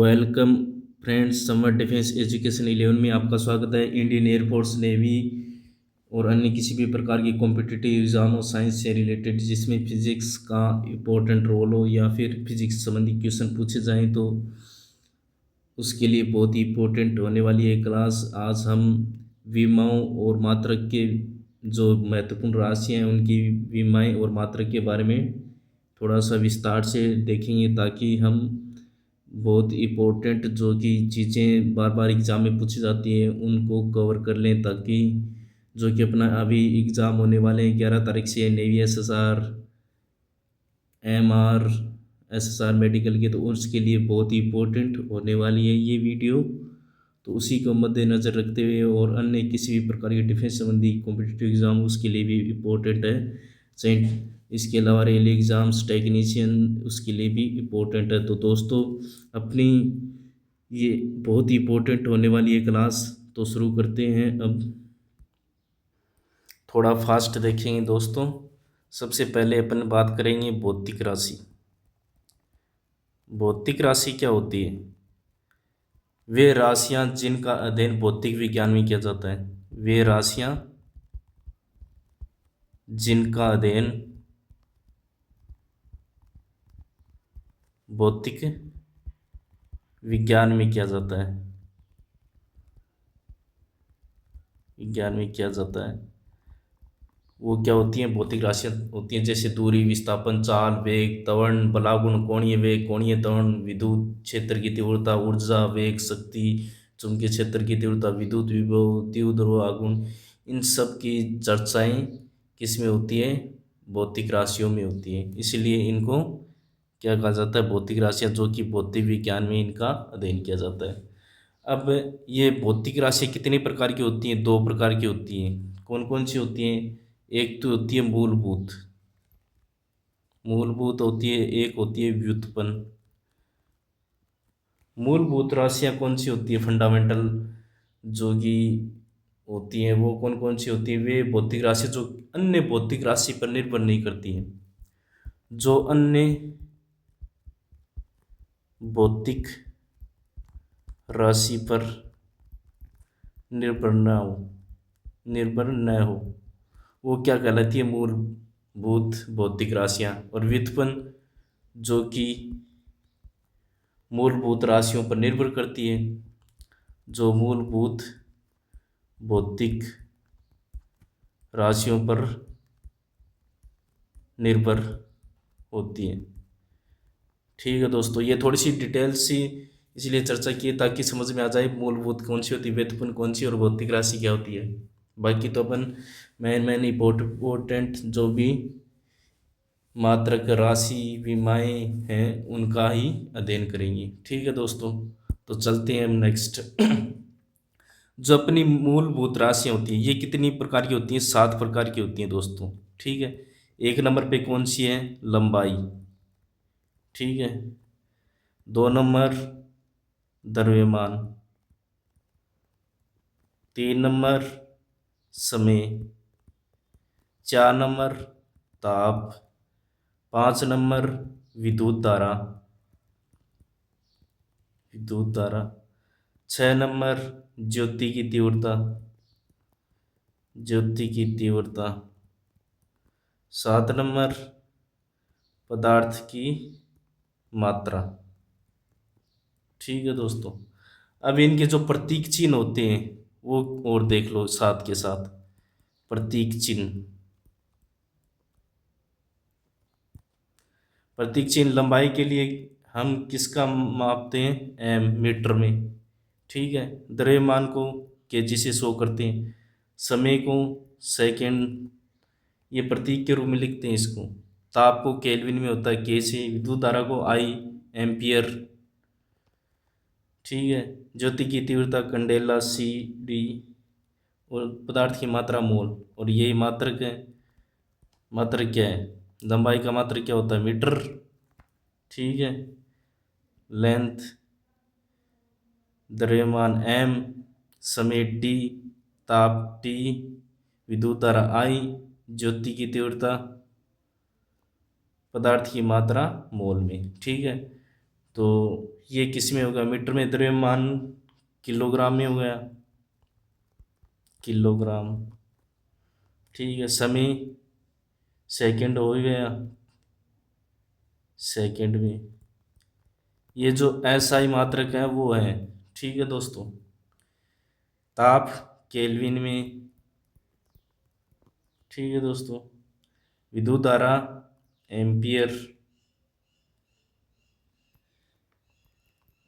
Welcome friends, summer defence education 11 में आपका स्वागत है। इंडियन एयरफोर्स, नेवी और अन्य किसी भी प्रकार की कॉम्पिटिटिव एग्जाम हो साइंस से रिलेटेड जिसमें फिजिक्स का इम्पोर्टेंट रोल हो या फिर फिजिक्स संबंधी क्वेश्चन पूछे जाएं तो उसके लिए बहुत ही इम्पोर्टेंट होने वाली है क्लास। आज हम विमाओं और मात्रक के जो महत्वपूर्ण राशियाँ हैं उनकी विमाएँ और मात्रक के बारे में थोड़ा सा विस्तार से देखेंगे ताकि हम बहुत इम्पोर्टेंट जो कि चीज़ें बार बार एग्ज़ाम में पूछी जाती हैं उनको कवर कर लें, ताकि जो कि अपना अभी एग्ज़ाम होने वाले हैं 11 तारीख से navy SSR, MR, SSR medical के, तो उसके लिए बहुत ही इम्पोर्टेंट होने वाली है ये वीडियो। तो उसी को मद्देनज़र रखते हुए और अन्य किसी भी प्रकार के डिफेंस संबंधी कॉम्पिटिटिव एग्ज़ाम उसके लिए भी इम्पोर्टेंट है। सेंट इसके अलावा रेलवे एग्ज़ाम्स, टेक्नीशियन, उसके लिए भी इम्पोर्टेंट है। तो दोस्तों, अपनी ये बहुत ही इम्पोर्टेंट होने वाली है क्लास, तो शुरू करते हैं। अब थोड़ा फास्ट देखेंगे दोस्तों। सबसे पहले अपन बात करेंगे भौतिक राशि। भौतिक राशि क्या होती है? वे राशियां जिनका अध्ययन भौतिक विज्ञान में किया जाता है। वे राशियां जिनका अध्ययन भौतिक विज्ञान में किया जाता है। विज्ञान में किया जाता है वो क्या होती हैं? भौतिक राशियां होती हैं जैसे दूरी, विस्थापन, चाल, वेग, त्वरण, बलागुण, कोणीय वेग, कोणीय त्वरण, विद्युत क्षेत्र की तीव्रता, ऊर्जा, वेग, शक्ति, चुंबकीय क्षेत्र की तीव्रता, विद्युत विभव, द्विध्रुव आघूर्ण। इन सब की चर्चाएं किस में होती है? भौतिक राशियों में होती है। इसलिए इनको क्या कहा जाता है? भौतिक राशियां, जो कि भौतिक विज्ञान में इनका अध्ययन किया जाता है। अब ये भौतिक राशि कितने प्रकार की होती हैं? 2 प्रकार की होती हैं। कौन कौन सी होती हैं? एक तो होती है मूलभूत। मूलभूत होती है, एक होती है व्युत्पन्न। मूलभूत राशियां कौन सी होती है? फंडामेंटल जो कि होती हैं वो कौन कौन सी होती है? वे भौतिक राशि जो अन्य भौतिक राशि पर निर्भर नहीं करती हैं। जो अन्य भौतिक राशि पर निर्भर न हो वो क्या कहलाती है? मूलभूत भौतिक राशियां। और व्युत्पन्न जो कि मूलभूत राशियों पर निर्भर करती है। जो मूलभूत भौतिक राशियों पर निर्भर होती है। ठीक है दोस्तों, ये थोड़ी सी डिटेल सी इसलिए चर्चा की है ताकि समझ में आ जाए मूलभूत कौन सी होती है, व्युत्पन्न कौन सी और भौतिक राशि क्या होती है। बाकी तो अपन मेन इम्पोर्टेंट जो भी मात्रक, राशि, विमाएँ हैं उनका ही अध्ययन करेंगे। ठीक है दोस्तों, तो चलते हैं हम नेक्स्ट। जो अपनी मूलभूत राशियाँ होती हैं ये कितनी प्रकार की होती हैं? 7 प्रकार की होती हैं दोस्तों। ठीक है। 1 नंबर पे कौन सी है? लंबाई। ठीक है। 2 नंबर द्रव्यमान। 3 नंबर समय। 4 नंबर ताप। 5 नंबर विद्युत धारा। 6 नंबर ज्योति की तीव्रता। 7 नंबर पदार्थ की मात्रा। ठीक है दोस्तों, अब इनके जो प्रतीक चिन्ह होते हैं वो और देख लो साथ के साथ। प्रतीक चिन्ह। प्रतीक चिन्ह लंबाई के लिए हम किसका मापते हैं? एम, मीटर में। ठीक है। द्रव्यमान को केजी से शो करते हैं। समय को सेकंड, ये प्रतीक के रूप में लिखते हैं इसको। ताप को केल्विन में होता है के से। विद्युत धारा को आई, एम्पियर। ठीक है। ज्योति की तीव्रता कंडेला, CD। और पदार्थ की मात्रा मोल। और यही मात्रक है। मात्रक क्या है? लंबाई का मात्रक क्या होता है? मीटर। ठीक है। लेंथ, द्रव्यमान m, समय t, ताप T, विद्युत धारा I, ज्योति की तीव्रता, पदार्थ की मात्रा मोल में। ठीक है। तो ये किस में होगा, मीटर में द्रव्यमान, किलोग्राम में हो गया, किलोग्राम। ठीक है, समय सेकंड हो ही गया, सेकंड में। ये जो एसआई मात्रक है वो है। ठीक है दोस्तों, ताप केल्विन में। ठीक है दोस्तों, विद्युत धारा एम्पियर,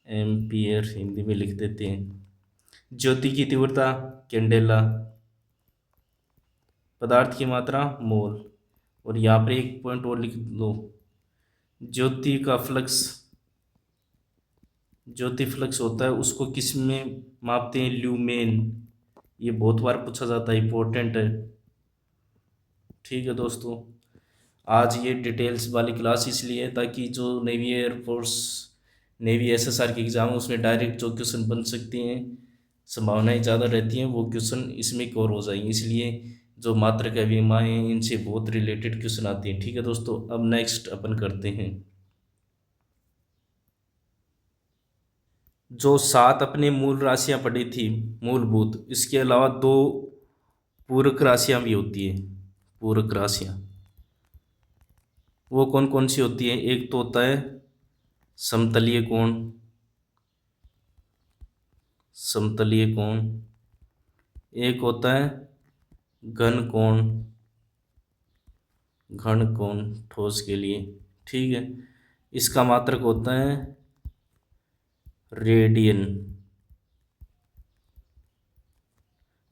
एम्पियर हिंदी में लिख देते हैं। ज्योति की तीव्रता कैंडेला, पदार्थ की मात्रा मोल। और यहाँ पर एक पॉइंट और लिख दो, ज्योति का फ्लक्स, ज्योति फ्लक्स होता है उसको किस में मापते हैं, ल्यूमेन। ये बहुत बार पूछा जाता है, इंपॉर्टेंट है। ठीक है दोस्तों, आज ये डिटेल्स वाली क्लास इसलिए है ताकि जो नेवी एयरफोर्स, नेवी एसएसआर की एग्ज़ाम है उसमें डायरेक्ट जो क्वेश्चन बन सकते हैं, संभावनाएं ज़्यादा रहती हैं, वो क्वेश्चन इसमें कवर हो जाएंगे। इसलिए जो मात्रक विमाएँ हैं इनसे बहुत रिलेटेड क्वेश्चन आते हैं। ठीक है दोस्तों, अब नेक्स्ट अपन करते हैं, जो 7 अपने मूल राशियां पढ़ी थी मूलभूत, इसके अलावा 2 पूरक राशियां भी होती है। पूरक राशियां वो कौन कौन सी होती है, एक तो होता है समतलीय कोण, समतलीय कोण। एक होता है घन कोण, घन कोण ठोस के लिए। ठीक है, इसका मात्रक होता है रेडियन,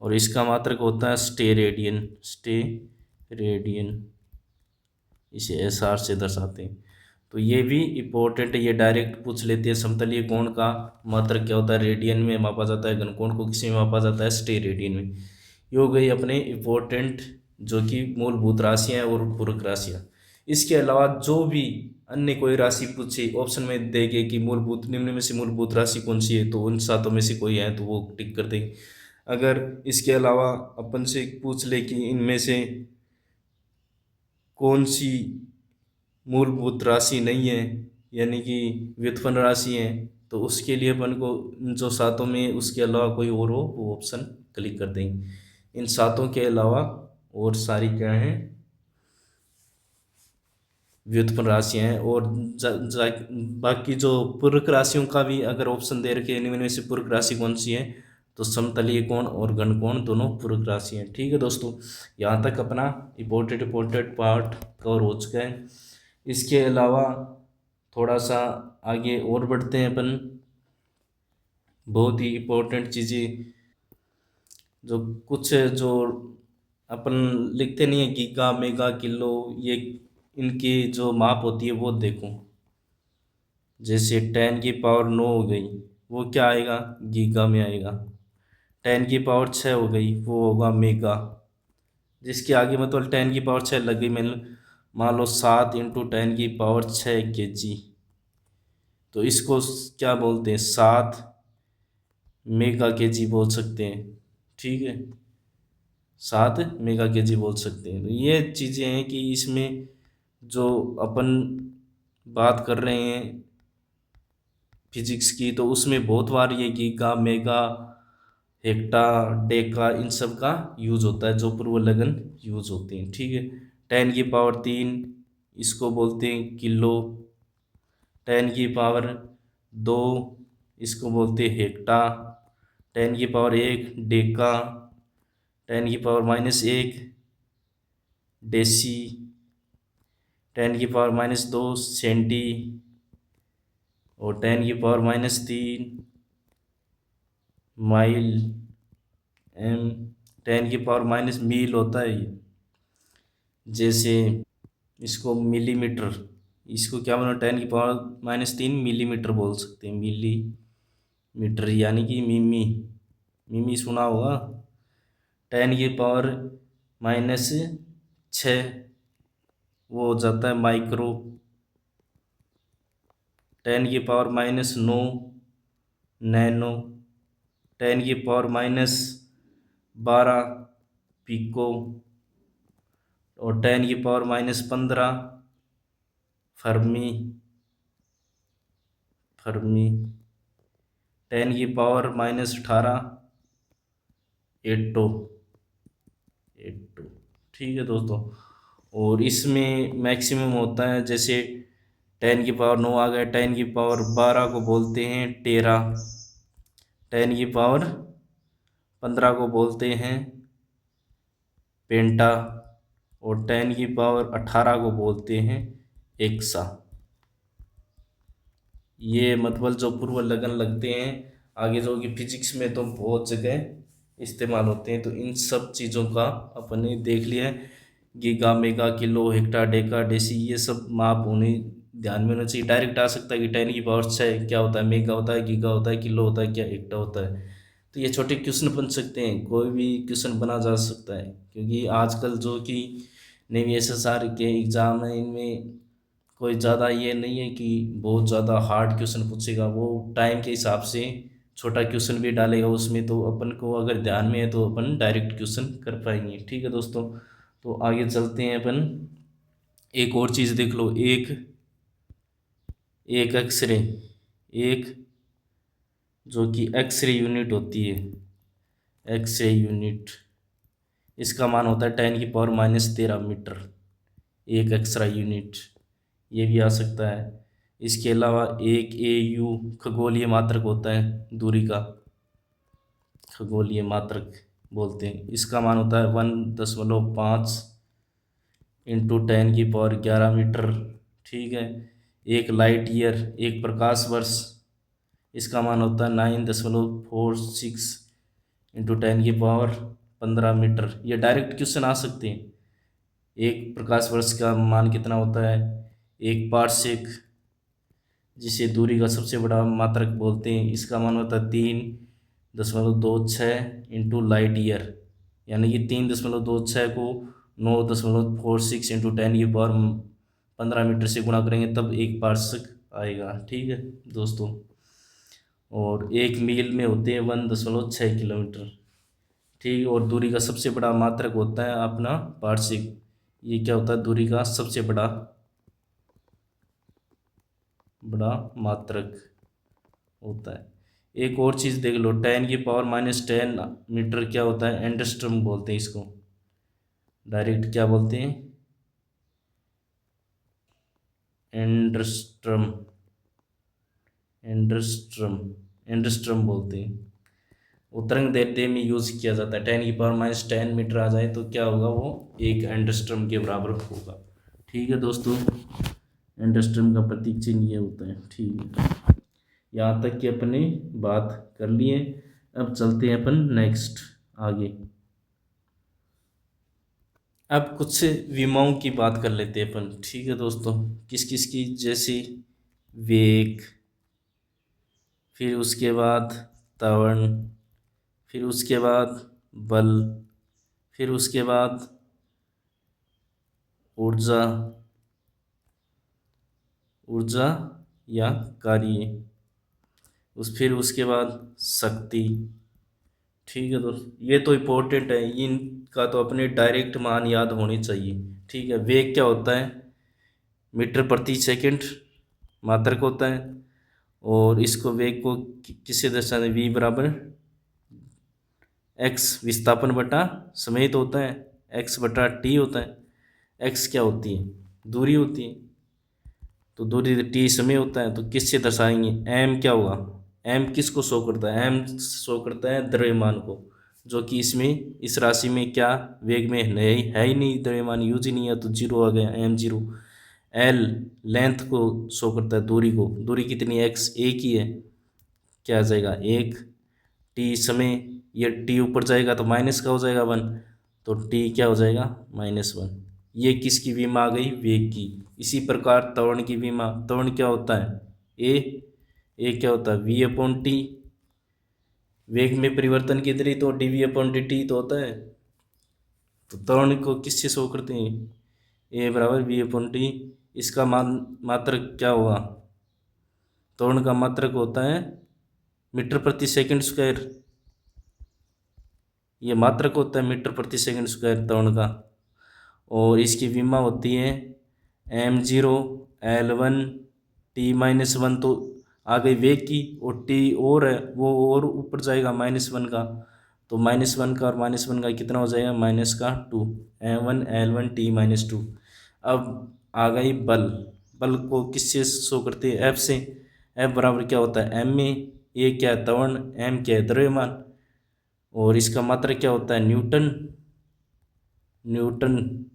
और इसका मात्रक होता है स्टेरेडियन, स्टेरेडियन। इसे एस आर से दर्शाते हैं। तो ये भी इम्पोर्टेंट है, ये डायरेक्ट पूछ लेते हैं। समतलीय कोण का मात्रक क्या होता है, रेडियन में मापा जाता है। घनकोण को किस में मापा जाता है, स्टेरेडियन में। ये हो गई अपने इम्पोर्टेंट जो कि मूलभूत राशियाँ और पूरक राशियाँ। इसके अलावा जो भी अन्य कोई राशि पूछे, ऑप्शन में देंगे कि मूलभूत, निम्न में से मूलभूत राशि कौन सी है, तो उन सातों में से कोई है तो वो टिक कर देंगे। अगर इसके अलावा अपन से पूछ ले कि इनमें से कौन सी मूलभूत राशि नहीं है, यानी कि व्युत्पन्न राशि है, तो उसके लिए अपन को जो सातों में उसके अलावा कोई और हो वो ऑप्शन क्लिक कर देंगे। इन सातों के अलावा और सारी क्या हैं, व्युत्पन्न राशियां हैं। और बाकी जो पूरक राशियों का भी अगर ऑप्शन दे रखे हैं, इनमें में से पूरक राशि कौन सी है, तो समतलीय कोण और घन कोण दोनों पूरक राशि हैं। ठीक है दोस्तों, यहाँ तक अपना इम्पोर्टेंट पार्ट कवर हो चुका है। इसके अलावा थोड़ा सा आगे और बढ़ते हैं अपन, बहुत ही इम्पोर्टेंट चीज़ें जो कुछ जो अपन लिखते नहीं है, गीगा मेगा किलो, ये इनकी जो माप होती है वो देखो। जैसे 10 की पावर 9 हो गई, वो क्या आएगा, गीगा में आएगा। 10 की पावर 6 हो गई, वो होगा मेगा। जिसके आगे मतलब 10 की पावर 6 लग गई, मैंने मान लो 7 × 10 की पावर 6 kg, तो इसको क्या बोलते हैं, 7 मेगा kg बोल सकते हैं। ठीक है, 7 मेगा kg बोल सकते हैं। तो ये चीज़ें हैं कि इसमें जो अपन बात कर रहे हैं फिजिक्स की, तो उसमें बहुत बार ये गीगा मेगा हेक्टा डेका इन सब का यूज होता है, जो पूर्वलगन यूज होते हैं। ठीक है, 10 की पावर 3 इसको बोलते हैं किलो, 10 की पावर 2 इसको बोलते हैं हेक्टा, 10 की पावर 1 डेका, 10 की पावर -1 डेसी, 10 की पावर -2 सेंटी, और 10 की पावर-3 माइल, एम। 10 की पावर- मील होता है ये। जैसे इसको मिलीमीटर, इसको क्या बोलो, 10 की पावर-3 मिलीमीटर बोल सकते हैं, मिलीमीटर यानी कि मिमी, मिमी सुना होगा। 10 की पावर-6 वो हो जाता है माइक्रो, 10 की पावर-9 नैनो, 10 की पावर-12 पिको, और 10 की पावर-15 फर्मी, फर्मी 10⁻⁻18 एटो एटो। ठीक है दोस्तों। और इसमें मैक्सिमम होता है, जैसे 10⁻9 आ गया, 10⁻12 को बोलते हैं टेरा, 10⁻15 को बोलते हैं पेंटा, और 10⁻18 को बोलते हैं एक्सा। ये मतलब जो पूर्व लगन लगते हैं आगे जो कि फिजिक्स में तो बहुत जगह इस्तेमाल होते हैं। तो इन सब चीज़ों का अपन ने देख लिया है, giga, mega, kilo, hecto, deca, deci, ये सब माप उन्हें ध्यान में होना चाहिए। डायरेक्ट आ सकता है कि 10⁻6 क्या होता है, मेगा होता है, गीगा होता है, किलो होता है, क्या हेक्टा होता है। तो ये छोटे क्वेश्चन बन सकते हैं, कोई भी क्वेश्चन बना जा सकता है, क्योंकि आजकल जो कि नेवी SSR के एग्ज़ाम है इनमें कोई ज़्यादा ये नहीं है कि बहुत ज़्यादा हार्ड क्वेश्चन पूछेगा, वो टाइम के हिसाब से छोटा क्वेश्चन भी डालेगा उसमें। तो अपन को अगर ध्यान में है तो अपन डायरेक्ट क्वेश्चन कर पाएंगे। ठीक है दोस्तों, तो आगे चलते हैं अपन। एक और चीज़ देख लो, एक एक एक्सरे, एक जो कि एक्सरे यूनिट होती है, एक्सरे यूनिट, इसका मान होता है 10⁻13 मीटर, एक एक्सरा यूनिट, ये भी आ सकता है। इसके अलावा एक AU खगोलीय मात्रक होता है, दूरी का खगोलीय मात्रक बोलते हैं, इसका मान होता है 1.5 इंटू 10⁻11 मीटर। ठीक है। एक लाइट ईयर, एक प्रकाश वर्ष, इसका मान होता है 9.46 इंटू 10⁻15 मीटर। ये डायरेक्ट क्वेश्चन आ सकते हैं। एक प्रकाश वर्ष का मान कितना होता है, एक पारसेक, जिसे दूरी का सबसे बड़ा मात्रक बोलते हैं, इसका मान होता है 3.26 इंटू लाइट ईयर, यानी कि 3.26 को 9.46 इंटू 10⁻15 मीटर से गुणा करेंगे तब एक पारसेक आएगा। ठीक है दोस्तों। और एक मील में होते हैं 1.6 किलोमीटर। ठीक है। और दूरी का सबसे बड़ा मात्रक होता है अपना पारसेक। ये क्या होता है, दूरी का सबसे बड़ा मात्रक होता है। एक और चीज़ देख लो, 10⁻10 मीटर क्या होता है, एंडस्ट्रम बोलते हैं इसको, डायरेक्ट क्या बोलते हैं, एंडस्ट्रम, एंडस्ट्रम बोलते हैं। वो तरंग दैर्ध्य में यूज किया जाता है। 10⁻10 मीटर आ जाए तो क्या होगा, वो एक एंडस्ट्रम के बराबर होगा। ठीक है दोस्तों, एंडस्ट्रम का प्रतीक चिन्ह ये होता है। ठीक है, यहाँ तक कि अपने बात कर लिए। अब चलते हैं अपन नेक्स्ट आगे। अब कुछ से विमाओं की बात कर लेते हैं अपन। ठीक है दोस्तों, किस किस की, जैसे वेग, फिर उसके बाद त्वरण, फिर उसके बाद बल, फिर उसके बाद ऊर्जा, ऊर्जा या कार्य, फिर उसके बाद शक्ति। ठीक है दोस्त, ये तो इम्पोर्टेंट है, इनका तो अपने डायरेक्ट मान याद होने चाहिए। ठीक है। वेग क्या होता है, मीटर प्रति सेकंड मात्रक होता है, और इसको वेग को किससे दर्शाते हैं, V बराबर x विस्थापन बटा समय तो होता है, x बटा t होता है। x क्या होती है, दूरी होती है, तो दूरी t समय होता है, तो किससे दर्शाएंगे, m क्या होगा, m किसको शो करता है, m शो करता है द्रव्यमान को, जो कि इसमें इस राशि में क्या वेग में है ही नहीं, द्रव्यमान यूज ही नहीं है, तो जीरो आ गया, m0। l लेंथ को शो करता है, दूरी को, दूरी कितनी है, x एक ही है, क्या आ जाएगा एक, t समय, ये t ऊपर जाएगा तो माइनस का हो जाएगा 1, तो t क्या हो जाएगा -1। ये किसकी विमा आ गई, वेग की। इसी प्रकार त्वरण की विमा, त्वरण क्या होता है, ए क्या होता है, V/t, वेग में परिवर्तन की दर तो dV/dt तो होता है। तो त्वरण को किससे शो करते हैं, A बराबर V/t। इसका मात्रक क्या होगा, त्वरण का मात्रक होता है मीटर प्रति सेकंड स्क्वायर, ये मात्रक होता है मीटर प्रति सेकंड स्क्वायर त्वरण का। और इसकी विमा होती है m0 L1 t-1, तो आ गई वेग की, और टी और है वो और ऊपर जाएगा -1 का, तो -1 का और -1 का कितना हो जाएगा, -2, m1l1t-2। अब आ गई बल। बल को किससे शो करते हैं, एफ से। एफ बराबर क्या होता है, एम में, ए क्या है त्वरण, एम क्या है द्रव्यमान, और इसका मात्रक क्या होता है, न्यूटन। न्यूटन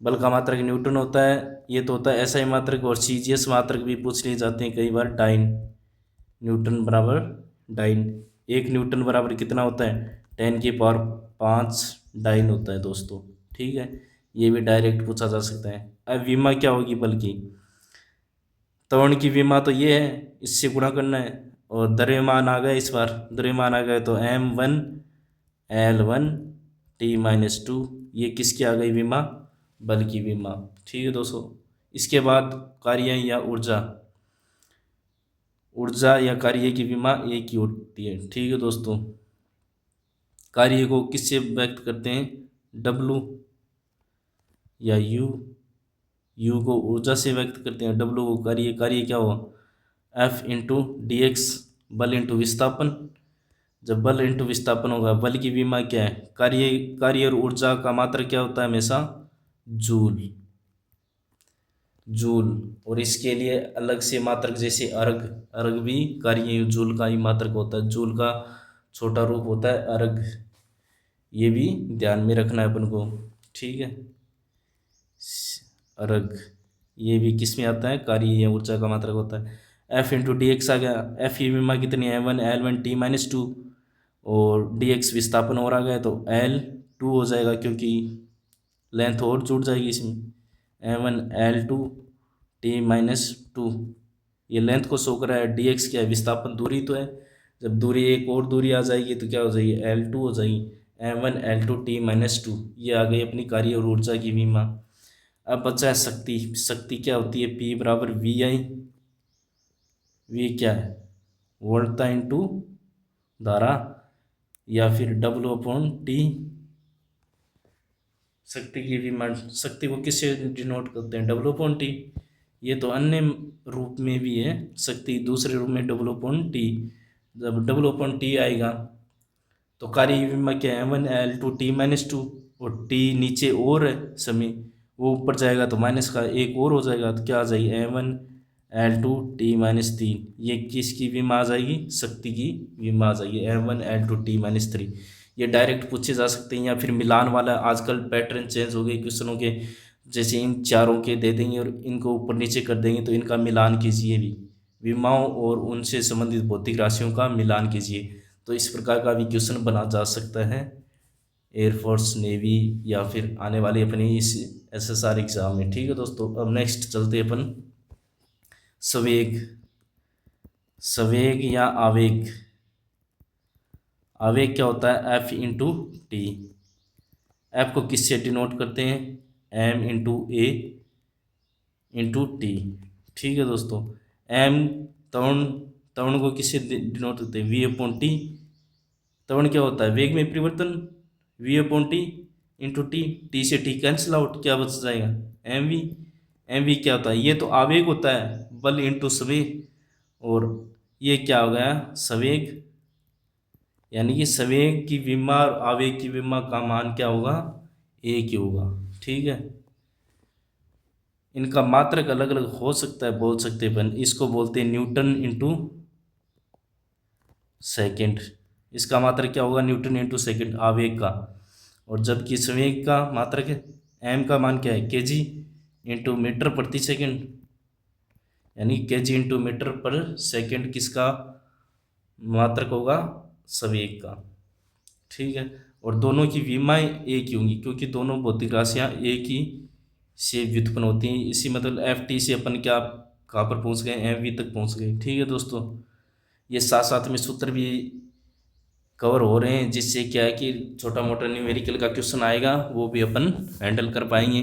बल का मात्रक न्यूटन होता है। ये तो होता है एसआई मात्रक, और सीजीएस मात्रक भी पूछ लिए जाते हैं कई बार, डाइन। न्यूटन बराबर डाइन। 1 न्यूटन बराबर कितना होता है, 10⁵ डाइन होता है दोस्तों। ठीक है, ये भी डायरेक्ट पूछा जा सकता है। अब विमा क्या होगी बल की, त्वरण की विमा तो ये है, इससे गुणा करना है, और द्रव्यमान आ गया, इस बार द्रव्यमान आ गया तो m1l1t-2, ये किसकी आ गई विमा, बल की विमा। ठीक है दोस्तों, इसके बाद कार्य या ऊर्जा। ऊर्जा या कार्य की विमा एक ही होती है। ठीक है दोस्तों, कार्य को किससे व्यक्त करते हैं, W या U। U को ऊर्जा से व्यक्त करते हैं, W को कार्य। कार्य क्या हुआ, F × dx, बल इंटू विस्थापन। जब बल इंटू विस्थापन होगा, बल की विमा क्या है, कार्य। कार्य और ऊर्जा का मात्रा क्या होता है हमेशा, जूल। जूल, और इसके लिए अलग से मात्रक, जैसे अर्ग। अर्ग भी कार्य जूल का ही मात्रक होता है, जूल का छोटा रूप होता है अर्ग। ये भी ध्यान में रखना है अपन को। ठीक है, अर्ग ये भी किस में आता है, कार्य या ऊर्जा का मात्रक होता है। F × dx आ गया। F की विमा कितनी है, m1l1t-2, और dx विस्थापन और आ गया तो l2 हो जाएगा, क्योंकि लेंथ और जुड़ जाएगी इसमें, m1l2t-2। ये लेंथ को शो कर रहा है, dx क्या है, विस्थापन दूरी तो है। जब दूरी एक और दूरी आ जाएगी तो क्या हो जाएगी, l2 हो जाएगी, m1l2t-2। ये आ गई अपनी कार्य और ऊर्जा की विमा। अब बचा है शक्ति। शक्ति क्या होती है, P बराबर VI। वी क्या है, वोल्टता इंटू धारा, या फिर W/T। शक्ति की विमा, शक्ति को किससे डिनोट करते हैं, W/T। ये तो अन्य रूप में भी है शक्ति, दूसरे रूप में W/T। जब W/T आएगा तो कार्य की विमा क्या है, m1l2t-2, और t नीचे और है समय, वो ऊपर जाएगा तो माइनस का एक और हो जाएगा, तो क्या आ जाएगी, m1l2t-3। ये किसकी विमा आ जाएगी, शक्ति की विमा आ जाएगी, m1l2t-3। ये डायरेक्ट पूछे जा सकते हैं, या फिर मिलान वाला। आजकल पैटर्न चेंज हो गए क्वेश्चनों के, जैसे इन चारों के दे देंगे और इनको ऊपर नीचे कर देंगे, तो इनका मिलान कीजिए भी, विमाओं और उनसे संबंधित भौतिक राशियों का मिलान कीजिए। तो इस प्रकार का भी क्वेश्चन बना जा सकता है एयरफोर्स, नेवी, या फिर आने वाले अपने इस SSR एग्ज़ाम में। ठीक है दोस्तों, अब नेक्स्ट चलते अपन संवेग। संवेग या आवेग। आवेग क्या होता है, F × t। F को किससे डिनोट करते हैं, m × a × t। ठीक है दोस्तों, m त्वरण। त्वरण को किससे डिनोट करते हैं, V/T। त्वरण क्या होता है, वेग में परिवर्तन, V/T × t। t से t कैंसिल आउट, क्या बच जाएगा, mv। mv क्या होता है, ये तो आवेग होता है, बल इंटू संवेग, और ये क्या हो गया, संवेग। यानी कि संवेग की विमा और आवेग की विमा का मान क्या होगा, एक ही होगा। ठीक है, इनका मात्रक अलग अलग हो सकता है, बोल सकते हैं अपन, इसको बोलते हैं न्यूटन इंटू सेकेंड। इसका मात्रक क्या होगा, न्यूटन इंटू सेकेंड आवेग का। और जबकि संवेग का मात्रक है, एम का मान क्या है, kg इंटू मीटर प्रति सेकेंड, यानी kg इंटू मीटर पर सेकेंड किसका मात्रक होगा, संवेग का। ठीक है, और दोनों की विमाएं एक ही होंगी, क्योंकि दोनों भौतिक राशियां एक ही से व्युत्पन्न होती हैं। इसी मतलब Ft से अपन क्या कहाँ पर पहुंच गए, mv तक पहुंच गए। ठीक है दोस्तों, ये साथ साथ में सूत्र भी कवर हो रहे हैं, जिससे क्या है कि छोटा मोटा न्यूमेरिकल का क्वेश्चन आएगा वो भी अपन हैंडल कर पाएंगे।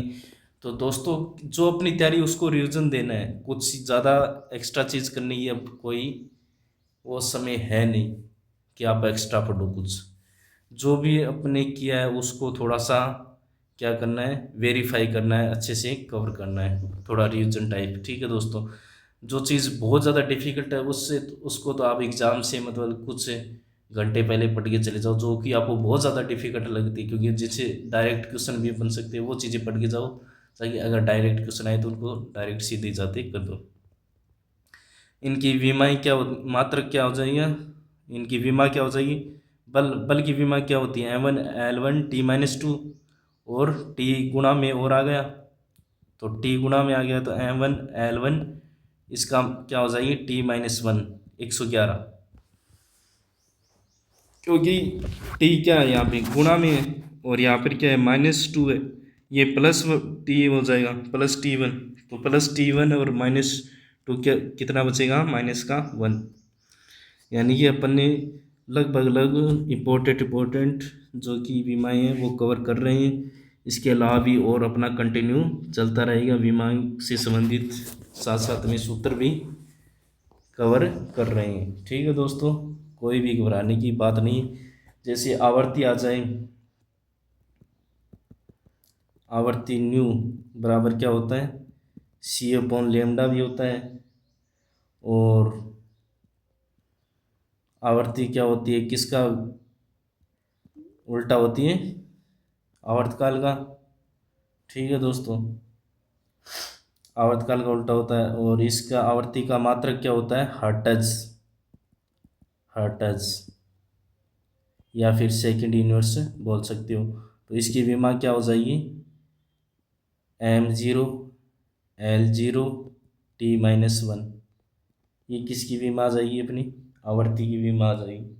तो दोस्तों, जो अपनी तैयारी उसको रिवीजन देना है, कुछ ज़्यादा एक्स्ट्रा चीज़ करने की अब कोई वो समय है नहीं कि आप एक्स्ट्रा पढ़ो। कुछ जो भी अपने किया है उसको थोड़ा सा क्या करना है, वेरीफाई करना है, अच्छे से कवर करना है, थोड़ा रिवीजन टाइप। ठीक है दोस्तों, जो चीज़ बहुत ज़्यादा डिफिकल्ट है उससे उसको तो आप एग्ज़ाम से मतलब कुछ घंटे पहले पढ़ के चले जाओ, जो कि आपको बहुत ज़्यादा डिफिकल्ट लगती है, क्योंकि जिससे डायरेक्ट क्वेश्चन भी बन सकते हैं वो चीज़ें पढ़ के जाओ, ताकि अगर डायरेक्ट क्वेश्चन आए तो उनको डायरेक्ट सीधे जाते कर दो। इनकी विमाएँ क्या हो, मात्रक क्या हो जाएगा, इनकी विमा क्या हो जाएगी, बल की विमा क्या होती है, M1 L1 T-2, और टी गुणा में और आ गया तो टी गुणा में आ गया तो M1 L1, इसका क्या हो जाएगी T-1 111, क्योंकि टी क्या है यहाँ पे गुणा में है और यहाँ पर क्या है -2 है, ये प्लस टी हो जाएगा +T1, तो +T1 और -2 क्या कितना बचेगा -1, यानी कि अपन ने लगभग इम्पोर्टेंट जो कि बीमाएँ हैं वो कवर कर रहे हैं। इसके अलावा भी और अपना कंटिन्यू चलता रहेगा, बीमा से संबंधित साथ साथ में सूत्र भी कवर कर रहे हैं। ठीक है दोस्तों, कोई भी घबराने की बात नहीं। जैसे आवर्ती आ जाए, आवर्ती न्यू बराबर क्या होता है, C/λ भी होता है, और आवर्ती क्या होती है, किसका उल्टा होती है, आवर्तकाल का। ठीक है दोस्तों, आवर्तकाल का उल्टा होता है, और इसका आवर्ती का मात्रक क्या होता है, हर्ट्ज, हर्ट्ज या फिर सेकंड यूनिवर्स बोल सकते हो। तो इसकी विमा क्या हो जाएगी, M0 L0 T-1, ये किसकी विमा आ जाएगी, अपनी आवर्ती की विमा आ जाएगी।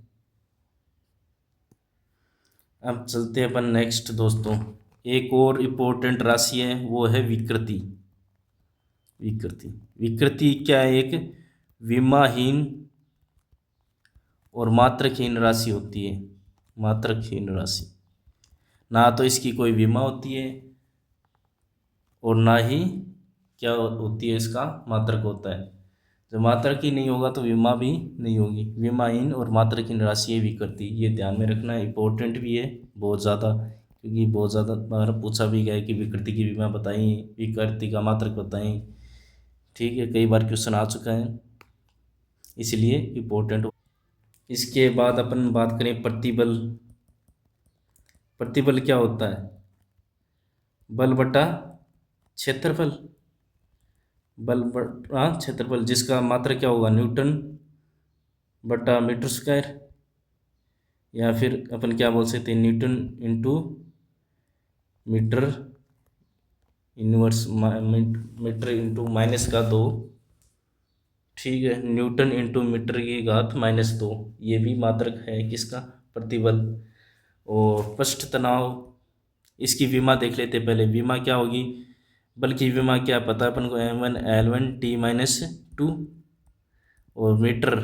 अब चलते हैं अपन नेक्स्ट दोस्तों, एक और इम्पोर्टेंट राशि है वो है विकृति। विकृति, विकृति क्या है, एक विमाहीन और मात्रकहीन राशि होती है। मात्रकहीन राशि, ना तो इसकी कोई विमा होती है और ना ही क्या होती है, इसका मात्रक होता है। जब मात्रक ही नहीं होगा तो विमा भी नहीं होगी। विमाहीन और मात्रकहीन राशि है विकृति, ये ध्यान में रखना है, इम्पोर्टेंट भी है बहुत ज़्यादा, क्योंकि बहुत ज़्यादा बार पूछा भी गया है कि विकृति की विमा बताएं, विकृति का मात्रक बताएं। ठीक है, कई बार क्वेश्चन आ चुका है, इसलिए इम्पोर्टेंट। इसके बाद अपन बात करें प्रतिबल। प्रतिबल क्या होता है, बल बटा क्षेत्रफल, बल बटा क्षेत्रफल, जिसका मात्रक क्या होगा, न्यूटन बटा मीटर स्क्वायर, या फिर अपन क्या बोल सकते हैं, newton into metre inverse, metre into -2। ठीक है, न्यूटन इंटू मीटर की घात -2, ये भी मात्रक है किसका, प्रतिबल। और पृष्ठ तनाव, इसकी विमा देख लेते पहले, विमा क्या होगी, बल की विमा क्या पता है अपन को, M1 L1 T-2, और मीटर,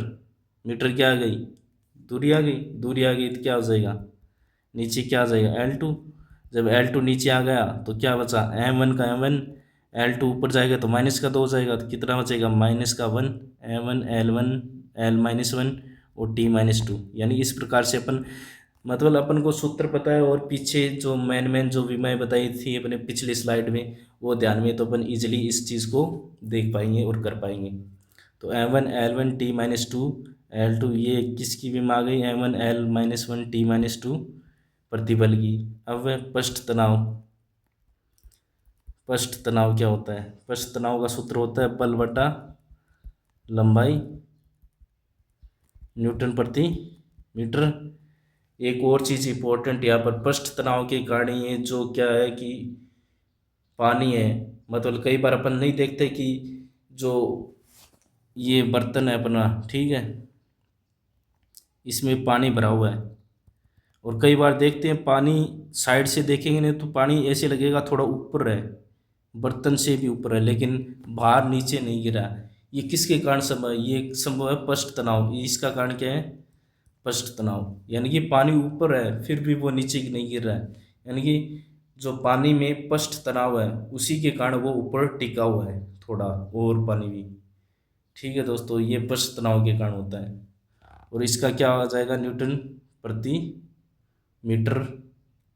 मीटर क्या आ गई, दूरी आ गई, दूरी आ गई तो क्या हो जाएगा, नीचे क्या आ जाएगा L2। जब L2 नीचे आ गया तो क्या बचा, M1 का M1, L2 ऊपर जाएगा तो -2 हो जाएगा, तो कितना बचेगा -1, M1 L1 L-1 और T-2। यानी इस प्रकार से अपन मतलब अपन को सूत्र पता है, और पीछे जो मेन जो विमाएँ बताई थी अपने पिछली स्लाइड में वो ध्यान में, तो अपन इजीली इस चीज़ को देख पाएंगे और कर पाएंगे। तो M1 L1 T-2 L2, ये किसकी विमा आ गई, M1 L-1 T-2 प्रतिबल की। अब पृष्ठ तनाव, पृष्ठ तनाव क्या होता है, पृष्ठ तनाव का सूत्र होता है बल बटा लंबाई न्यूटन प्रति मीटर। एक और चीज़ इंपॉर्टेंट यहाँ पर, पृष्ठ तनाव के कारण ये जो क्या है कि पानी है, मतलब कई बार अपन नहीं देखते कि जो ये बर्तन है अपना, ठीक है, इसमें पानी भरा हुआ है, और कई बार देखते हैं पानी साइड से देखेंगे नहीं तो पानी ऐसे लगेगा थोड़ा ऊपर है, बर्तन से भी ऊपर है, लेकिन बाहर नीचे नहीं गिरा। ये किसके कारण संभव है, ये संभव है पृष्ठ तनाव। इसका कारण क्या है, पृष्ठ तनाव, यानी कि पानी ऊपर है फिर भी वो नीचे नहीं गिर रहा है, यानी कि जो पानी में पृष्ठ तनाव है उसी के कारण वो ऊपर टिका हुआ है थोड़ा, और पानी भी। ठीक है दोस्तों, ये पृष्ठ तनाव के कारण होता है, और इसका क्या आ जाएगा, न्यूटन प्रति मीटर,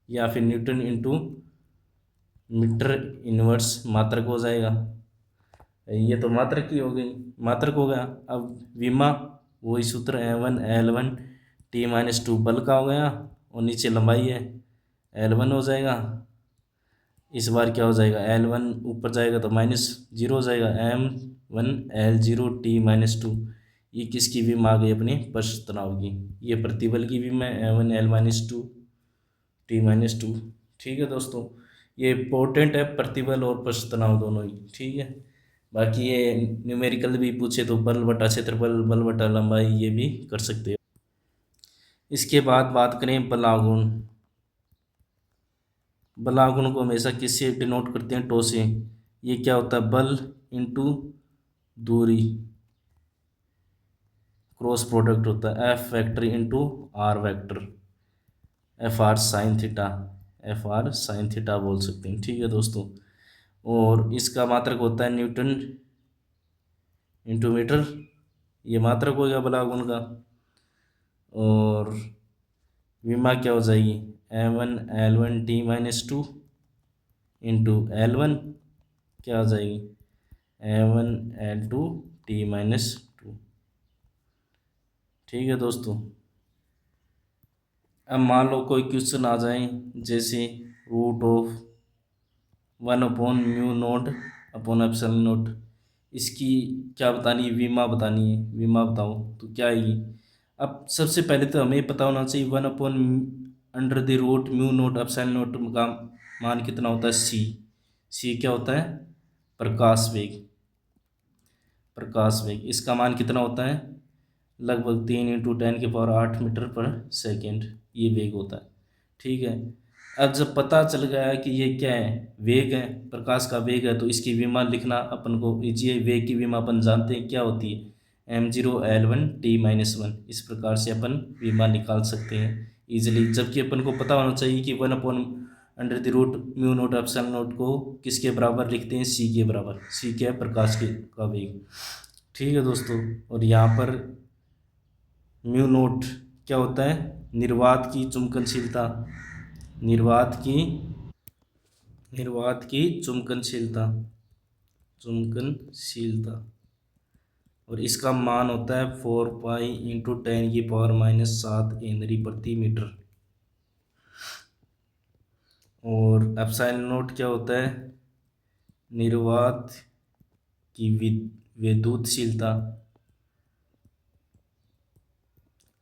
या फिर न्यूटन इंटू मीटर इनवर्स मात्रक हो जाएगा। ये तो मात्रक की हो गई, मात्रक हो गया। अब विमा वही सूत्र A1 L1 T-2 बल का हो गया, और नीचे लंबाई है L1 हो जाएगा। इस बार क्या हो जाएगा, L1 ऊपर जाएगा तो -0 हो जाएगा, M1L0T-2। ये किसकी विम आ गई, अपनी पृष्ठ तनाव की। ये प्रतिबल की विम है M1L-2T-2। ठीक है दोस्तों, ये इम्पोर्टेंट है, प्रतिबल और पृष्ठ तनाव दोनों ही। ठीक है, बाकी ये न्यूमेरिकल भी पूछे तो बल बटा क्षेत्रफल, बल बटा लंबाई, ये भी कर सकते हो। इसके बाद बात करें बलागुण। बलागुण को हमेशा किससे डिनोट करते हैं, टो से। ये क्या होता है, बल इंटू दूरी, क्रॉस प्रोडक्ट होता है, F vector into r vector, F r sine theta बोल सकते हैं। ठीक है दोस्तों, और इसका मात्रक होता है न्यूटन इंटू मीटर, ये मात्रक हो गया बलागुण का। और विमा क्या हो जाएगी, M1L1T-2 इंटू L1 क्या हो जाएगी, M1L2T-2। ठीक है दोस्तों, अब मान लो कोई क्वेश्चन आ जाए, जैसे √1/म्यू0/ε0, इसकी क्या बतानी है, विमा बतानी है, विमा बताओ तो क्या आएगी। अब सबसे पहले तो हमें पता होना चाहिए 1/√μ0/ε0 का मान कितना होता है, सी क्या होता है, प्रकाश वेग। प्रकाश वेग इसका मान कितना होता है, लगभग 3 × 10⁸ ये वेग होता है। ठीक है, अब जब पता चल गया कि ये क्या है, वेग है, प्रकाश का वेग है, तो इसकी विमा लिखना अपन को इजी है। वेग की विमा अपन जानते हैं क्या होती है, M0L1T-1। इस प्रकार से अपन विमा निकाल सकते हैं इजीली, जबकि अपन को पता होना चाहिए कि 1/√μ0/ε0 को किसके बराबर लिखते हैं, सी के बराबर। सी क्या है, प्रकाश के का वेग। ठीक है दोस्तों, और यहाँ पर μ0 क्या होता है, निर्वात की चुंबकनशीलता, निर्वात की निर्वात की चुंबकनशीलता, चुंबकनशीलता, और इसका मान होता है 4π × 10⁻⁷ हेनरी प्रति मीटर। और ε0 क्या होता है, निर्वात की विद्युतशीलता,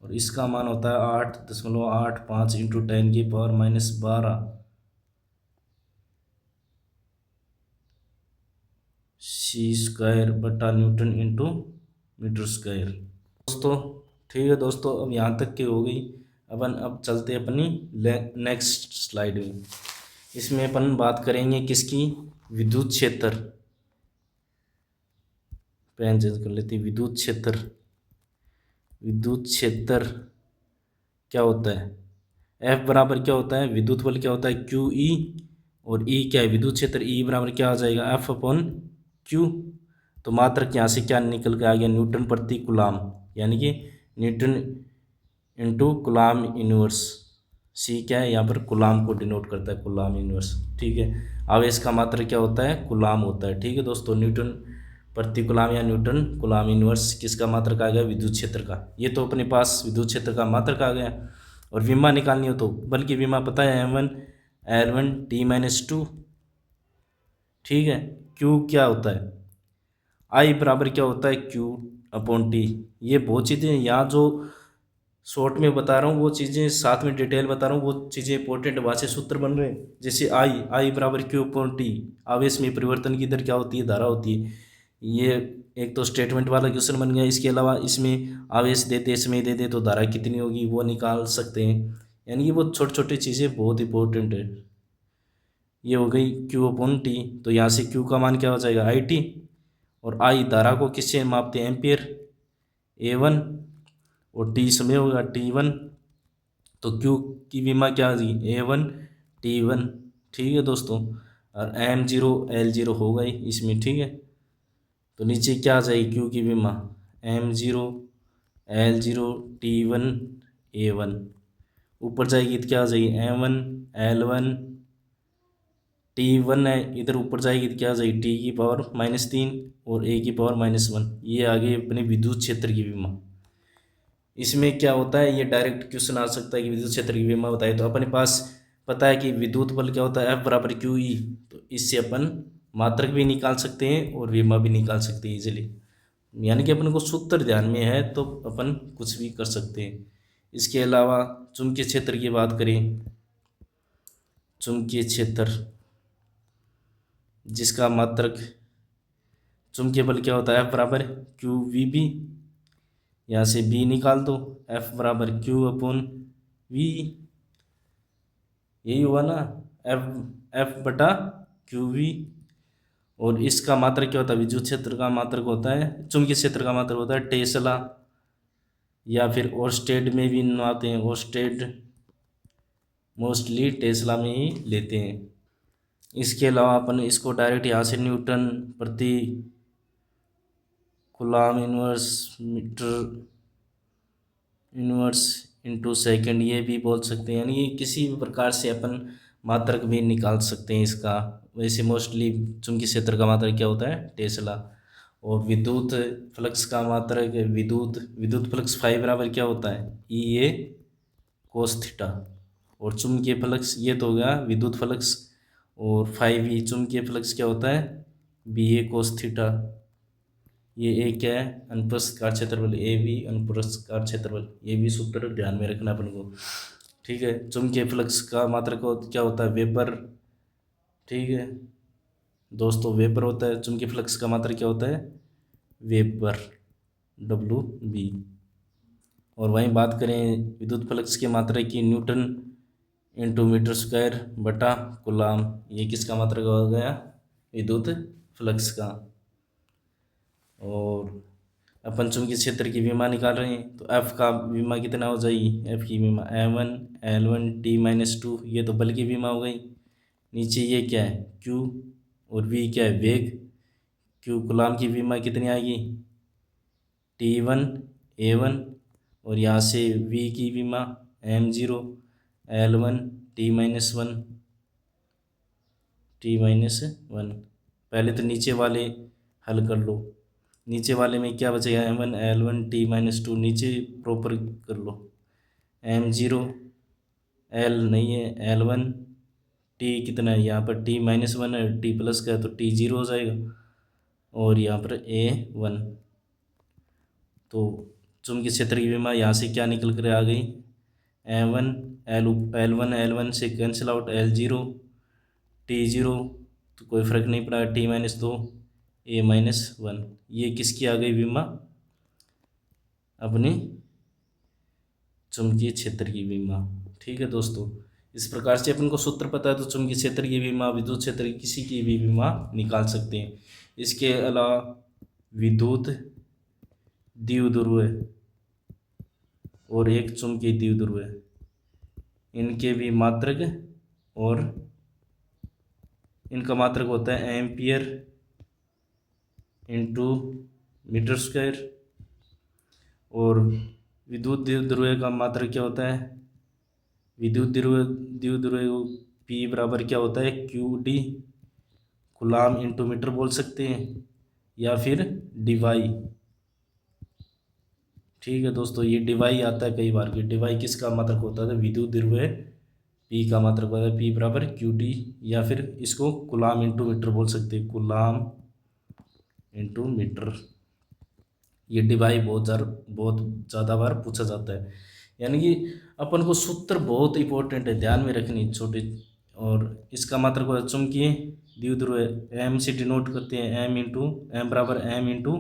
और इसका मान होता है 8.85 × 10⁻⁻12 c²/न्यूटन × मीटर²। दोस्तों ठीक है दोस्तों, अब यहाँ तक की हो गई। अब चलते अपनी नेक्स्ट स्लाइड में। इसमें अपन बात करेंगे किसकी, विद्युत क्षेत्र। पेन चेंज कर लेते, विद्युत क्षेत्र। विद्युत क्षेत्र क्या होता है, F बराबर क्या होता है, विद्युत बल क्या होता है, QE, और E क्या है, विद्युत क्षेत्र। E बराबर क्या आ जाएगा, F/Q। तो मात्रक यहाँ से क्या निकल के आ गया, न्यूटन प्रति कूलाम, यानी कि न्यूटन इंटू कूलाम इनवर्स। सी क्या है, यहाँ पर कूलाम को डिनोट करता है, कूलाम इनवर्स। ठीक है, आवेश का मात्रक क्या होता है, कूलाम होता है। ठीक है दोस्तों, न्यूटन प्रति कूलाम या न्यूटन कूलाम इनवर्स किसका मात्रक आ गया, विद्युत क्षेत्र का। ये तो अपने पास विद्युत क्षेत्र का मात्रक आ गया। और विमा निकालनी हो तो बल की विमा पता है, M1L1T-2। ठीक है, क्यू क्या होता है, आई बराबर क्या होता है, Q/T। ये बहुत चीज़ें यहाँ जो शॉर्ट में बता रहा हूँ, वो चीज़ें साथ में डिटेल बता रहा हूँ, वो चीज़ें इंपॉर्टेंट, वहाँ से सूत्र बन रहे हैं। जैसे आई बराबर Q/T, आवेश में परिवर्तन की दर क्या होती है, धारा होती है। ये एक तो स्टेटमेंट वाला क्वेश्चन बन गया। इसके अलावा इसमें आवेश देते समय दे दे तो धारा कितनी होगी वो निकाल सकते हैं। यानी कि वो छोटी छोटी चीज़ें बहुत इंपॉर्टेंट है। ये हो गई Q/T। तो यहाँ से Q का मान क्या हो जाएगा, IT, और आई धारा को किससे मापते हैं, एम्पियर, A1, और T समय होगा T1। तो Q की विमा क्या आ गई, A1T1। ठीक है दोस्तों, और M0L0 हो गई इसमें। ठीक है, तो नीचे क्या आ जाएगी, Q की विमा M0L0T1A1। ऊपर जाएगी तो क्या आ जाएगी, M1L1 T1 है, इधर ऊपर जाएगी तो क्या आ जाएगी T⁻³ और A⁻⁻1। ये आ गई अपने विद्युत क्षेत्र की विमा। इसमें क्या होता है, ये डायरेक्ट क्वेश्चन आ सकता है कि विद्युत क्षेत्र की विमा बताए, तो अपने पास पता है कि विद्युत बल क्या होता है, F = QE। तो इससे अपन मात्रक भी निकाल सकते हैं और विमा भी निकाल सकते हैं इजीली। यानी कि अपन को सूत्र ध्यान में है तो अपन कुछ भी कर सकते हैं। इसके अलावा चुंबकीय क्षेत्र की बात करें, चुंबकीय क्षेत्र जिसका मात्रक चुंबकीय बल क्या होता है, F = QVB। यहाँ से B निकाल दो, F = Q/V, यही हुआ ना, F/QV। और इसका मात्रक क्या होता है, विद्युत क्षेत्र का मात्रक होता है, चुंबकीय क्षेत्र का मात्रक होता है टेस्ला, या फिर ओर्स्टेड में भी आते हैं। ओर्स्टेड मोस्टली टेस्ला में ही लेते हैं। इसके अलावा अपन इसको डायरेक्ट यहाँ से न्यूटन प्रति कूलम इनवर्स इंटू सेकेंड ये भी बोल सकते हैं। यानी कि किसी भी प्रकार से अपन मात्रक भी निकाल सकते हैं इसका। वैसे मोस्टली चुंबकीय क्षेत्र का मात्रक क्या होता है, टेस्ला। और विद्युत फ्लक्स का मात्रक, विद्युत फ्लक्स फाई बराबर क्या होता है, EA cos थीटा। और चुंबकीय फ्लक्स ये तो हो गया विद्युत फ्लक्स, और फाई चुंबकीय फ्लक्स क्या होता है, BA cos थीटा। ये एक क्या है, अनुप्रस्थ काट क्षेत्रफल, AB अनुप्रस्थ काट क्षेत्रफल। ये भी सूत्र ध्यान में रखना अपन को, ठीक है। चुंबकीय फ्लक्स का मात्रक क्या होता है, वेपर, ठीक है दोस्तों, वेपर होता है। चुंबकीय फ्लक्स का मात्रक क्या होता है, वेपर, WB। और वहीं बात करें विद्युत फ्लक्स के मात्रक की, न्यूटन इंटू मीटर² बटा कूलम। ये किसका मात्रक हो गया, विद्युत फ्लक्स का। और अपन चुंबकीय क्षेत्र की विमा निकाल रहे हैं, तो F का विमा कितना हो जाएगी, F की विमा M1L1T-2। ये तो बल की विमा हो गई। नीचे ये क्या है, Q, और V क्या है, वेग। Q कूलम की विमा कितनी आएगी, T1A1। और यहाँ से V की विमा M0L1T-1। पहले तो नीचे वाले हल कर लो। नीचे वाले में क्या बचेगा, M1L1T-2, नीचे प्रॉपर कर लो। M0L नहीं है, L1 T कितना है, यहाँ पर T-1 है, T प्लस का है तो T0 हो जाएगा, और यहाँ पर A1। तो चुंबकीय क्षेत्र की विमा यहाँ से क्या निकल कर आ गई, L1 से कैंसिल आउट, L0 T0 तो कोई फर्क नहीं पड़ा, T-2 A-1। ये किसकी आ गई विमा, अपनी चुंबकीय क्षेत्र की विमा, ठीक है दोस्तों। इस प्रकार से अपन को सूत्र पता है तो चुंबकीय क्षेत्र की विमा, विद्युत क्षेत्र की किसी की भी विमा निकाल सकते हैं। इसके अलावा विद्युत द्विध्रुव और एक चुंबकीय द्विध्रुव, इनके भी मात्रक, और इनका मात्रक होता है एम्पियर इंटू मीटर²। और विद्युत द्विध्रुव का मात्रक क्या होता है, विद्युत द्विध्रुव P बराबर क्या होता है, QD कूलम इंटू मीटर बोल सकते हैं, या फिर डिवाई, ठीक है दोस्तों। ये डिवाई आता है कई बार कि डिवाई किसका मात्रक होता है, विद्युत द्विध्रुव P का मात्रक होता है P बराबर QD, या फिर इसको कूलम इंटू मीटर बोल सकते हैं, कूलम इंटू मीटर। ये डिवाई बहुत ज़्यादा बार पूछा जाता है। यानी कि अपन को सूत्र बहुत इंपॉर्टेंट है, ध्यान में रखनी छोटे। और इसका मात्रक होता है चुंबकीय द्विध्रुव, M से डिनोट करते हैं, M बराबर M इंटू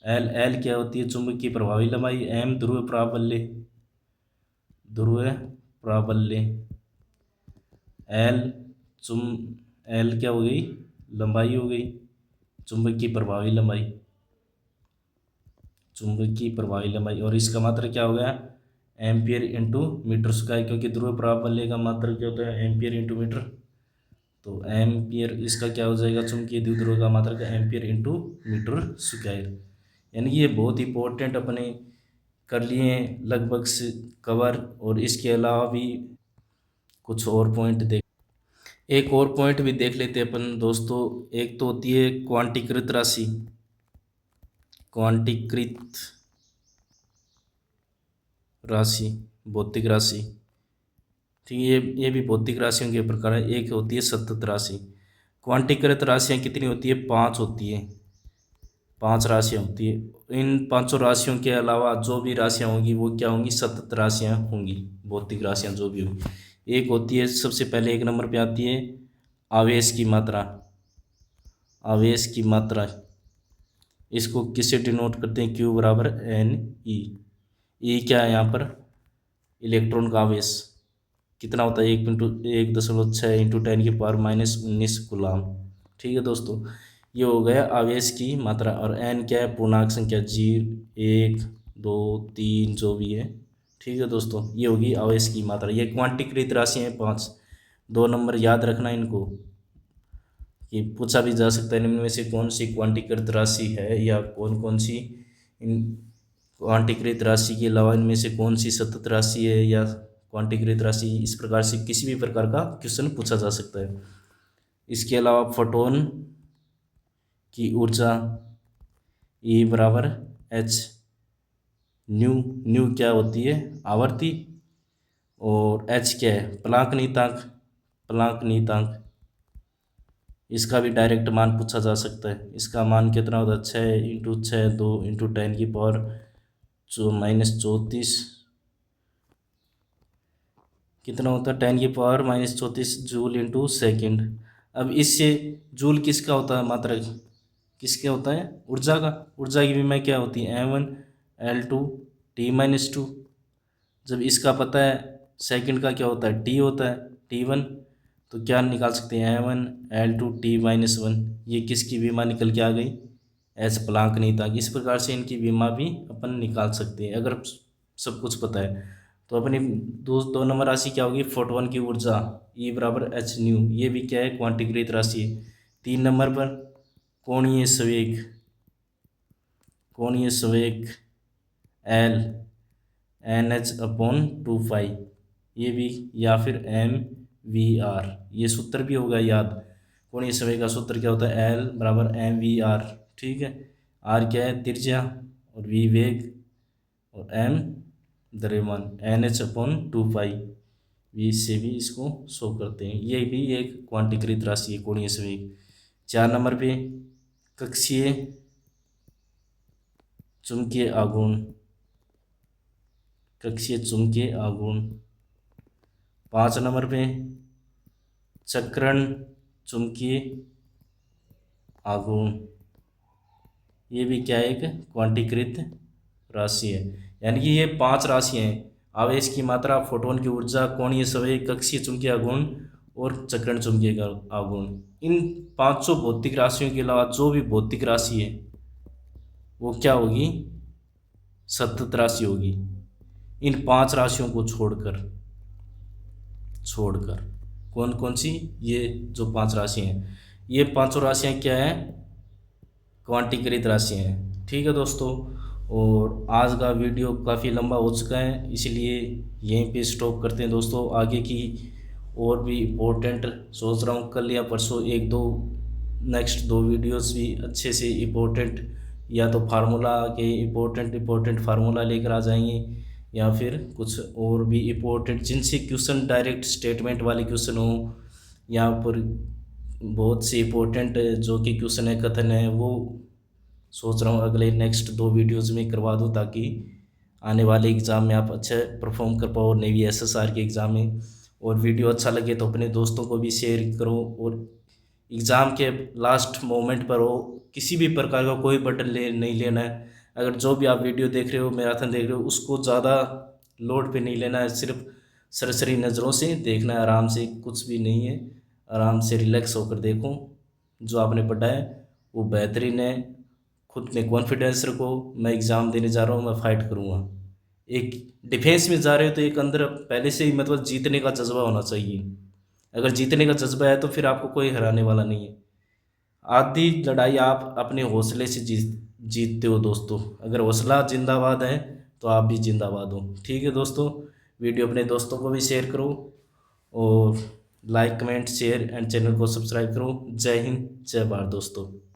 L क्या होती है, चुंबक की प्रभावी लंबाई, M ध्रुव प्राबल्य, L L क्या हो गई, लंबाई हो गई, चुंबक की प्रभावी लंबाई। और इसका मात्रक क्या हो गया, एम्पियर इंटू मीटर², क्योंकि ध्रुव प्राबल्य का मात्रक क्या होता है, एम्पियर इंटू मीटर। तो एम्पियर, इसका क्या हो जाएगा, चुंबकीय द्विध्रुव का मात्रक एम्पियर इंटू मीटर²। यानी कि ये बहुत इंपॉर्टेंट अपने कर लिए हैं लगभग से कवर। और इसके अलावा भी कुछ और पॉइंट देख, एक और पॉइंट भी देख लेते हैं अपन दोस्तों। एक तो होती है क्वांटीकृत राशि, क्वांटीकृत राशि, भौतिक राशि। ठीक है, ये भी भौतिक राशियों के प्रकार है। एक होती है सतत राशि। क्वांटीकृत राशियाँ कितनी होती है? 5 होती है। 5 राशियाँ होती है। इन पांचों राशियों के अलावा जो भी राशियाँ होंगी वो क्या होंगी? सतत राशियाँ होंगी, भौतिक राशियाँ जो भी होंगी। एक होती है, सबसे पहले एक नंबर पे आती है आवेश की मात्रा। आवेश की मात्रा, इसको किससे डिनोट करते हैं? Q बराबर एन ई। ई क्या है यहाँ पर? इलेक्ट्रॉन का आवेश कितना होता है? 1.6 × 10⁻⁻⁻19 गुलाम। ठीक है दोस्तों, ये हो गया आवेश की मात्रा। और एन क्या है? पूर्णांक संख्या, 0, 1, 2, 3 जो भी है। ठीक है दोस्तों, ये होगी आवेश की मात्रा। ये क्वांटीकृत राशि है 5। 2 नंबर याद रखना इनको, कि पूछा भी जा सकता है निम्न में से कौन सी क्वांटीकृत राशि है, या कौन कौन सी इन क्वांटीकृत राशि के अलावा इनमें से कौन सी सतत राशि है, या क्वांटीकृत राशि। इस प्रकार से किसी भी प्रकार का क्वेश्चन पूछा जा सकता है। इसके अलावा फोटोन की ऊर्जा E बराबर एच न्यू। न्यू क्या होती है? आवर्ती। और एच क्या है? प्लांक नियतांक। प्लांक नियतांक, इसका भी डायरेक्ट मान पूछा जा सकता है। इसका मान कितना होता है? 6 × 6 2 × 10⁻⁻⁻34 कितना होता है? 10⁻⁻34 जूल इंटू सेकेंड। अब इससे जूल किसका होता है? मात्रा किसका होता है? ऊर्जा का। ऊर्जा की विमा क्या होती है? M1L2T-2। जब इसका पता है, सेकंड का क्या होता है? T होता है, T1। तो क्या निकाल सकते हैं? M1L2T-1। ये किसकी विमा निकल के आ गई? एच प्लांक नियतांक। इस प्रकार से इनकी विमा भी अपन निकाल सकते हैं अगर सब कुछ पता है। तो अपनी दो नंबर राशि क्या होगी? फोटोन की ऊर्जा E बराबर एच न्यू। ये भी क्या है? क्वांटीकृत राशि है। 3 नंबर पर कोणीय संवेग, कोणीय संवेग L NH/2π, ये भी, या फिर MVR। ये सूत्र भी होगा याद। कोणीय संवेग का सूत्र क्या होता है? L बराबर MVR। ठीक है, R क्या है? त्रिज्या, और V वेग, और M द्रव्यमान, NH/2π। V से भी इसको शो करते हैं। ये भी एक क्वांटीकृत राशि है, कोणीय संवेग। 4 नंबर पे कक्षीय चुंबकीय आघूर्ण, कक्षीय चुंबकीय आघूर्ण। 5 नंबर पे चक्रण चुंबकीय आघूर्ण। ये भी क्या है? एक क्वांटीकृत राशि है। यानी कि ये 5 राशियाँ हैं: आवेश की मात्रा, फोटोन की ऊर्जा, कोणीय संवेग, कक्षीय चुंबकीय आघूर्ण और चक्रण चुंबकीय आघूर्ण। इन पांचों भौतिक राशियों के अलावा जो भी भौतिक राशि है वो क्या होगी? सतत राशि होगी। इन 5 राशियों को छोड़कर, छोड़कर कौन कौन सी? ये जो 5 राशियाँ हैं, ये पांचों राशियाँ क्या हैं? क्वांटीकृत राशियाँ हैं। ठीक है दोस्तों, और आज का वीडियो काफ़ी लंबा हो चुका है, इसलिए यहीं पे स्टॉप करते हैं दोस्तों। आगे की और भी इम्पोर्टेंट सोच रहा हूँ कल या परसों एक दो नेक्स्ट 2 वीडियोस भी अच्छे से इम्पोर्टेंट, या तो फार्मूला के इम्पोर्टेंट फार्मूला लेकर आ जाएंगे, या फिर कुछ और भी इम्पोर्टेंट जिनसे क्वेश्चन डायरेक्ट स्टेटमेंट वाले क्वेश्चन हो, यहाँ पर बहुत से इम्पोर्टेंट जो कि क्वेश्चन है, कथन है, वो सोच रहा हूँ अगले नेक्स्ट 2 वीडियोज़ में करवा दूँ, ताकि आने वाले एग्ज़ाम में आप अच्छे परफॉर्म कर पाओ, नेवी SSR के एग्ज़ाम में। और वीडियो अच्छा लगे तो अपने दोस्तों को भी शेयर करो। और एग्ज़ाम के लास्ट मोमेंट पर हो, किसी भी प्रकार का कोई बटन नहीं लेना है। अगर जो भी आप वीडियो देख रहे हो, मैराथन देख रहे हो, उसको ज़्यादा लोड पे नहीं लेना है, सिर्फ सरसरी नज़रों से देखना है, आराम से, कुछ भी नहीं है, आराम से रिलैक्स होकर देखो। जो आपने पढ़ा है वो बेहतरीन है। खुद में कॉन्फिडेंस रखो, मैं एग्ज़ाम देने जा रहा हूँ, मैं फाइट करूँगा। एक डिफेंस में जा रहे हो तो एक अंदर पहले से ही मतलब जीतने का जज्बा होना चाहिए। अगर जीतने का जज्बा है तो फिर आपको कोई हराने वाला नहीं है। आधी लड़ाई आप अपने हौसले से जीतते हो दोस्तों। अगर हौसला जिंदाबाद है तो आप भी जिंदाबाद हो। ठीक है दोस्तों, वीडियो अपने दोस्तों को भी शेयर करो, और like comment share and channel को सब्सक्राइब करो। जय हिंद, जय भारत दोस्तों।